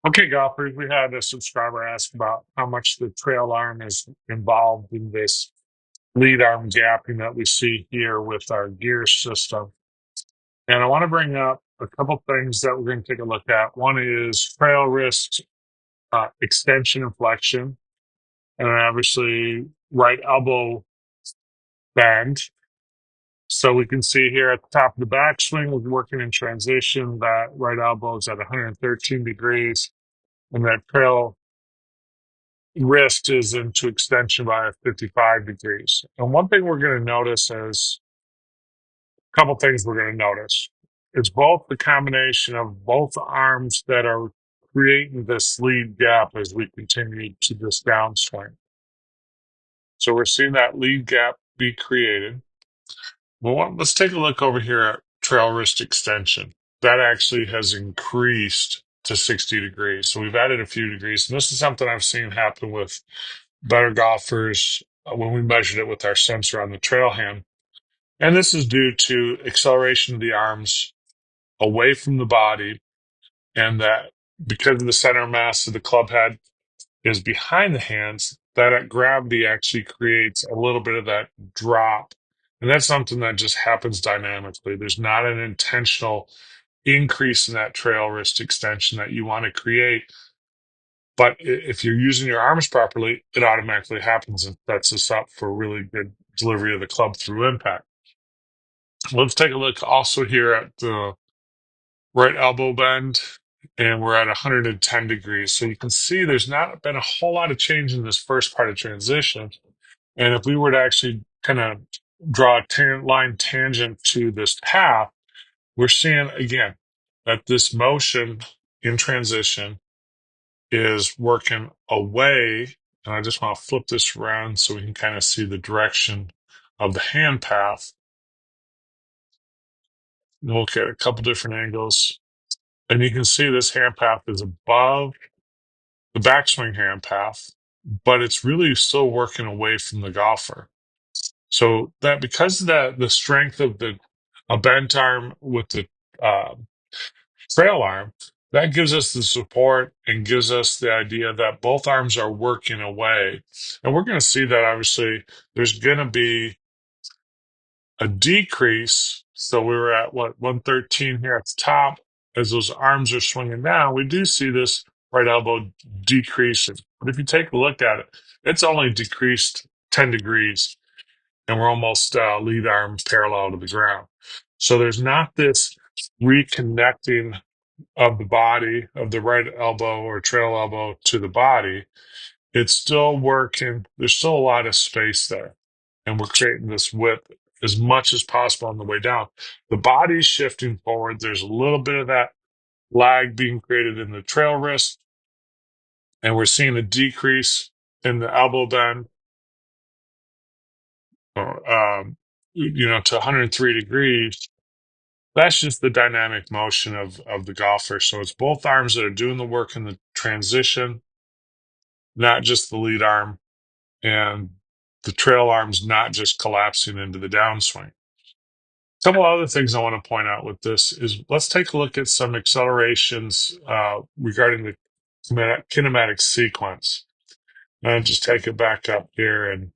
Okay, golfers, we had a subscriber ask about how much the trail arm is involved in this lead arm gapping that we see here with our gear system. And I want to bring up a couple things that we're going to take a look at. One is trail wrist extension and flexion, and then obviously right elbow bend. So we can see here at the top of the backswing, we're working in transition. That right elbow is at 113 degrees, and that trail wrist is into extension by 55 degrees. And one thing we're going to notice is a couple things we're going to notice. It's both the combination of both arms that are creating this lead gap as we continue to this downswing. So we're seeing that lead gap be created. Well, let's take a look over here at trail wrist extension. That actually has increased to 60 degrees. So we've added a few degrees. And this is something I've seen happen with better golfers when we measured it with our sensor on the trail hand. And this is due to acceleration of the arms away from the body, and that because of the center mass of the club head is behind the hands, that gravity actually creates a little bit of that drop. And that's something that just happens dynamically. There's not an intentional increase in that trail wrist extension that you want to create. But if you're using your arms properly, it automatically happens and sets us up for really good delivery of the club through impact. Let's take a look also here at the right elbow bend, and we're at 110 degrees. So you can see there's not been a whole lot of change in this first part of transition. And if we were to actually kind of draw a line tangent to this path, we're seeing again that this motion in transition is working away. And I just want to flip this around so we can kind of see the direction of the hand path. And look at a couple different angles. And you can see this hand path is above the backswing hand path, but it's really still working away from the golfer. So that because of that, the strength of the a bent arm with the uh, trail arm, that gives us the support and gives us the idea that both arms are working away. And we're going to see that obviously there's going to be a decrease. So we were at what, 113 here at the top. As those arms are swinging down, we do see this right elbow decreasing. But if you take a look at it, it's only decreased 10 degrees, and we're almost lead arm parallel to the ground. So there's not this reconnecting of the body of the right elbow or trail elbow to the body. It's still working. There's still a lot of space there. And we're creating this width as much as possible on the way down. The body's shifting forward. There's a little bit of that lag being created in the trail wrist. And we're seeing a decrease in the elbow bend, or, to 103 degrees. That's just the dynamic motion of the golfer. So it's both arms that are doing the work in the transition, not just the lead arm, and the trail arm's not just collapsing into the downswing. A couple other things I want to point out with this is let's take a look at some accelerations regarding the kinematic sequence. And just take it back up here and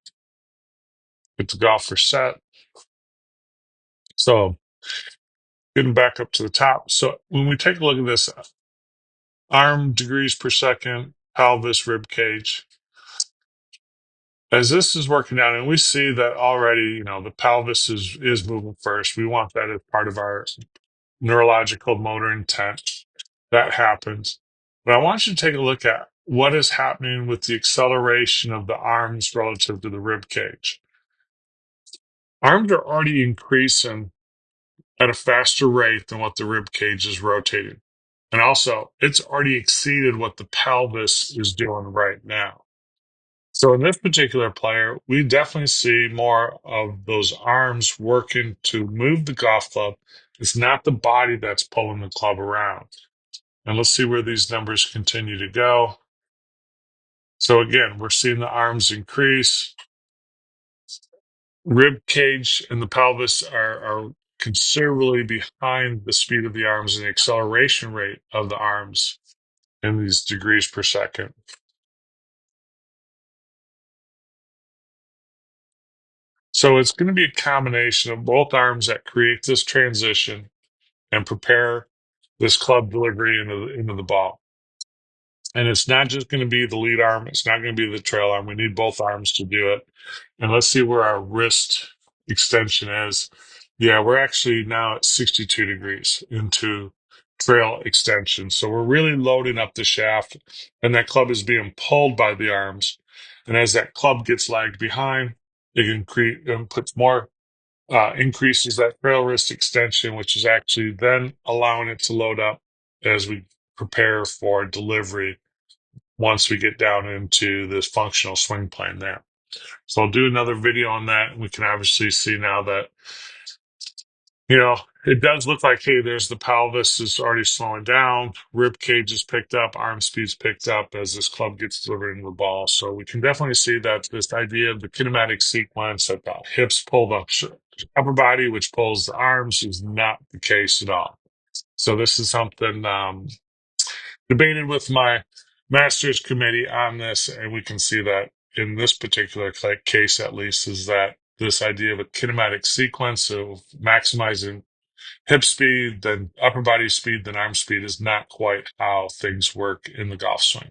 get the golfer set. So getting back up to the top. So when we take a look at this arm degrees per second, pelvis, rib cage, as this is working down, and we see that already, the pelvis is moving first. We want that as part of our neurological motor intent. That happens. But I want you to take a look at what is happening with the acceleration of the arms relative to the rib cage. Arms are already increasing at a faster rate than what the rib cage is rotating. And also, it's already exceeded what the pelvis is doing right now. So in this particular player, we definitely see more of those arms working to move the golf club. It's not the body that's pulling the club around. And let's see where these numbers continue to go. So again, we're seeing the arms increase. Rib cage and the pelvis are considerably behind the speed of the arms and the acceleration rate of the arms. in these degrees per second. So it's going to be a combination of both arms that create this transition and prepare this club delivery into the ball. And it's not just going to be the lead arm. It's not going to be the trail arm. We need both arms to do it. And let's see where our wrist extension is. Yeah, we're actually now at 62 degrees into trail extension. So we're really loading up the shaft, and that club is being pulled by the arms. And as that club gets lagged behind, it can create and puts more increases that trail wrist extension, which is actually then allowing it to load up as we prepare for delivery once we get down into this functional swing plane there. So I'll do another video on that. And we can obviously see now that, it does look like, hey, there's the pelvis is already slowing down. Rib cage is picked up. Arm speed's picked up as this club gets delivered into the ball. So we can definitely see that this idea of the kinematic sequence that the hips pull the upper body, which pulls the arms, is not the case at all. So this is something debated with my master's committee on this, and we can see that in this particular case, at least, is that this idea of a kinematic sequence of maximizing hip speed, then upper body speed, then arm speed is not quite how things work in the golf swing.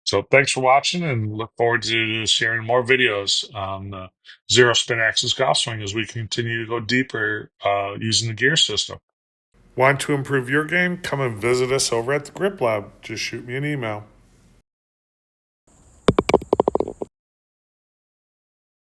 So thanks for watching, and look forward to sharing more videos on the zero spin axis golf swing as we continue to go deeper using the gear system. Want to improve your game? Come and visit us over at the Grip Lab. Just shoot me an email.